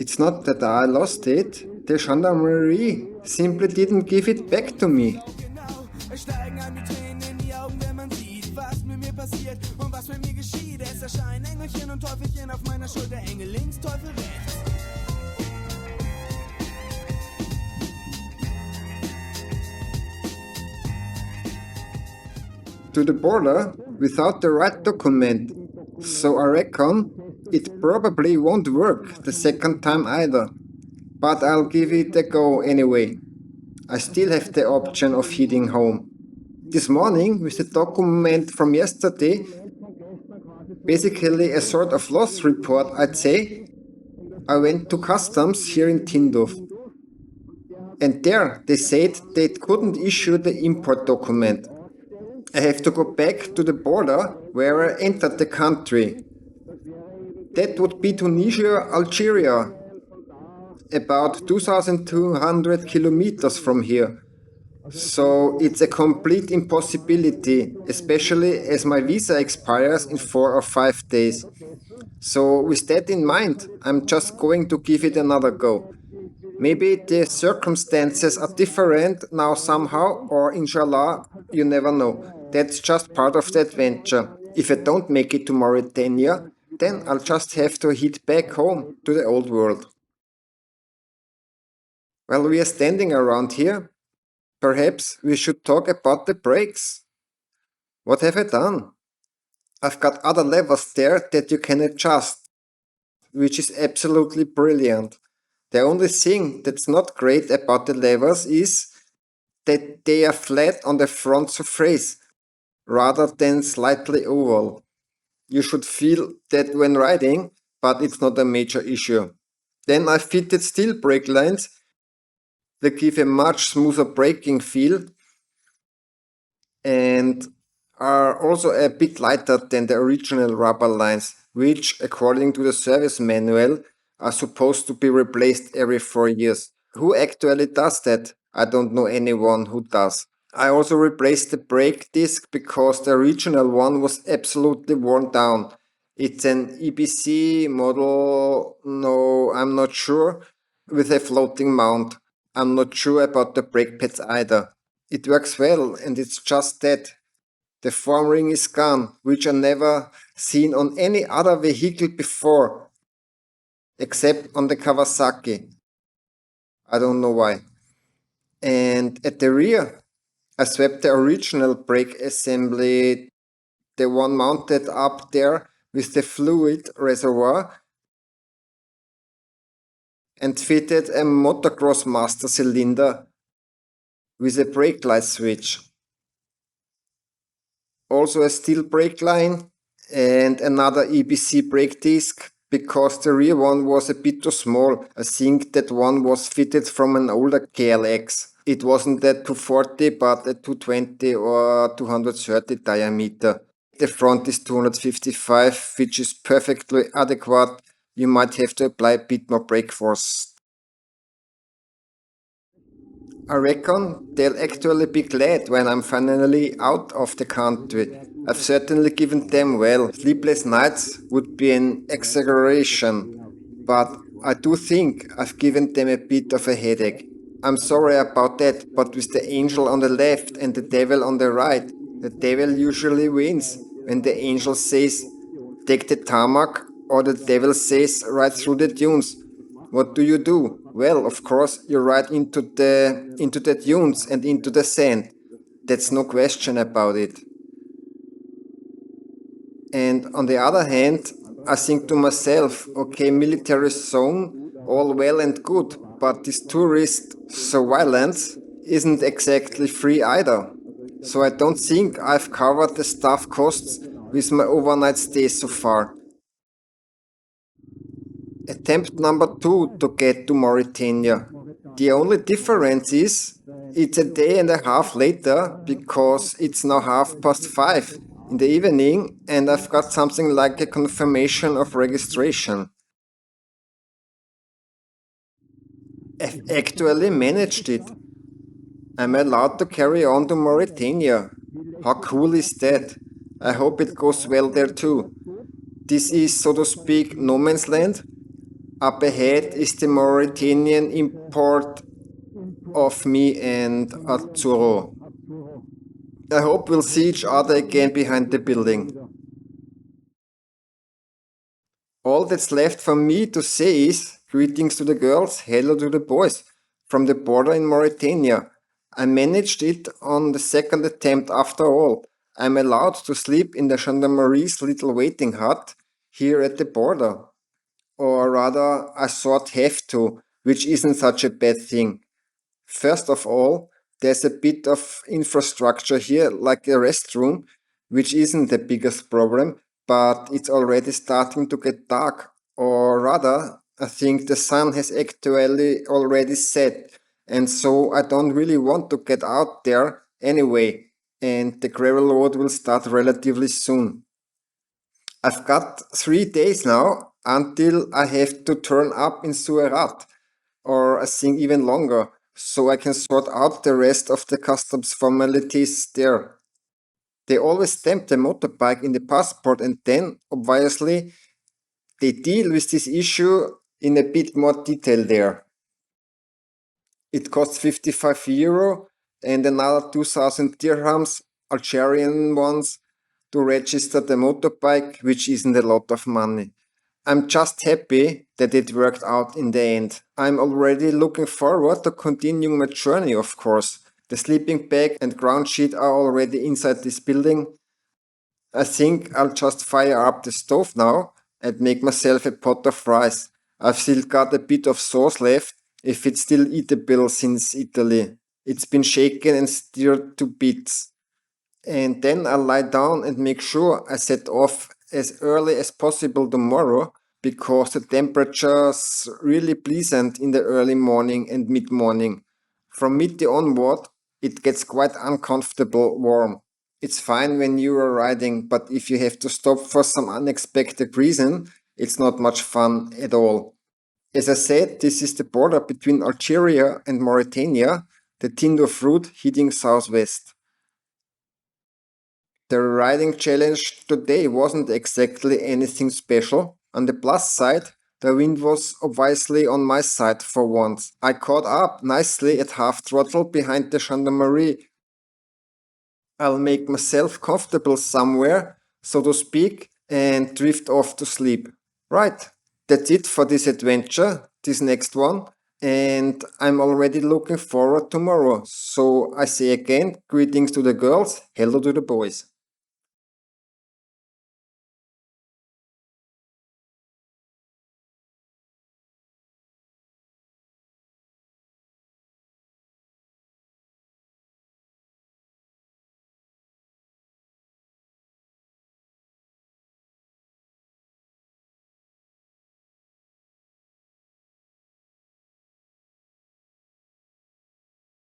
It's not that I lost it, the gendarmerie simply didn't give it back to me. Es steigen an die Tränen in die Augen, wenn man sieht, was mit mir passiert und was mit mir geschieht. Es erscheinen Engelchen und Teufelchen auf meiner Schulter, Engel links, Teufel rechts. To the border without the right document, so I reckon it probably won't work the second time either. But I'll give it a go anyway. I still have the option of heading home. This morning, with the document from yesterday, basically a sort of loss report, I'd say, I went to customs here in Tindouf. And there they said they couldn't issue the import document. I have to go back to the border where I entered the country. That would be Tunisia, Algeria, about 2,200 kilometers from here. So it's a complete impossibility, especially as my visa expires in 4 or 5 days. So with that in mind, I'm just going to give it another go. Maybe the circumstances are different now somehow, or inshallah, you never know. That's just part of the adventure. If I don't make it to Mauritania, then I'll just have to head back home to the old world. While we are standing around here, perhaps we should talk about the brakes. What have I done? I've got other levers there that you can adjust, which is absolutely brilliant. The only thing that's not great about the levers is that they are flat on the front surface rather than slightly oval. You should feel that when riding, but it's not a major issue. Then I fitted steel brake lines that give a much smoother braking feel and are also a bit lighter than the original rubber lines, which, according to the service manual, are supposed to be replaced every 4 years. Who actually does that? I don't know anyone who does. I also replaced the brake disc because the original one was absolutely worn down. It's an EBC model, no, I'm not sure, with a floating mount. I'm not sure about the brake pads either. It works well, and it's just that. The form ring is gone, which I never seen on any other vehicle before, except on the Kawasaki. I don't know why. And at the rear, I swapped the original brake assembly, the one mounted up there with the fluid reservoir, and fitted a motocross master cylinder with a brake light switch. Also a steel brake line and another EBC brake disc, because the rear one was a bit too small. I think that one was fitted from an older KLX. It wasn't a 240 but a 220 or 230 diameter. The front is 255, which is perfectly adequate. You might have to apply a bit more brake force. I reckon they'll actually be glad when I'm finally out of the country. I've certainly given them, well, sleepless nights would be an exaggeration, but I do think I've given them a bit of a headache. I'm sorry about that, but with the angel on the left and the devil on the right, the devil usually wins when the angel says, take the tarmac, or the devil says, ride through the dunes. What do? Well, of course, you ride into the dunes and into the sand. That's no question about it. And on the other hand, I think to myself, okay, military zone, all well and good, but this tourist surveillance isn't exactly free either. So I don't think I've covered the staff costs with my overnight stay so far. Attempt number 2 to get to Mauritania. The only difference is it's a day and a half later, because it's now 5:30 in the evening and I've got something like a confirmation of registration. I've actually managed it. I'm allowed to carry on to Mauritania. How cool is that? I hope it goes well there too. This is, so to speak, no man's land. Up ahead is the Mauritanian import of me and Azzurro. I hope we'll see each other again behind the building. All that's left for me to say is greetings to the girls, hello to the boys from the border in Mauritania. I managed it on the second attempt after all. I'm allowed to sleep in the gendarmerie's little waiting hut here at the border. Or rather, I sort have to, which isn't such a bad thing. First of all, there's a bit of infrastructure here, like a restroom, which isn't the biggest problem, but it's already starting to get dark. Or rather, I think the sun has actually already set, and so I don't really want to get out there anyway, and the gravel road will start relatively soon. I've got 3 days now until I have to turn up in Suerat, or I think even longer, so I can sort out the rest of the customs formalities there. They always stamp the motorbike in the passport and then, obviously, they deal with this issue in a bit more detail there. It costs 55 euro and another 2000 dirhams, Algerian ones, to register the motorbike, which isn't a lot of money. I'm just happy that it worked out in the end. I'm already looking forward to continuing my journey, of course. The sleeping bag and ground sheet are already inside this building. I think I'll just fire up the stove now and make myself a pot of rice. I've still got a bit of sauce left, if it's still eatable since Italy. It's been shaken and stirred to bits. And then I'll lie down and make sure I set off as early as possible tomorrow because the temperature's really pleasant in the early morning and mid morning. From midday onward, it gets quite uncomfortable warm. It's fine when you are riding, but if you have to stop for some unexpected reason, it's not much fun at all. As I said, this is the border between Algeria and Mauritania, the Tindouf route heading southwest. The riding challenge today wasn't exactly anything special. On the plus side, the wind was obviously on my side for once. I caught up nicely at half throttle behind the gendarmerie. I'll make myself comfortable somewhere, so to speak, and drift off to sleep. Right, that's it for this adventure, this next one, and I'm already looking forward tomorrow. So I say again, greetings to the girls, hello to the boys.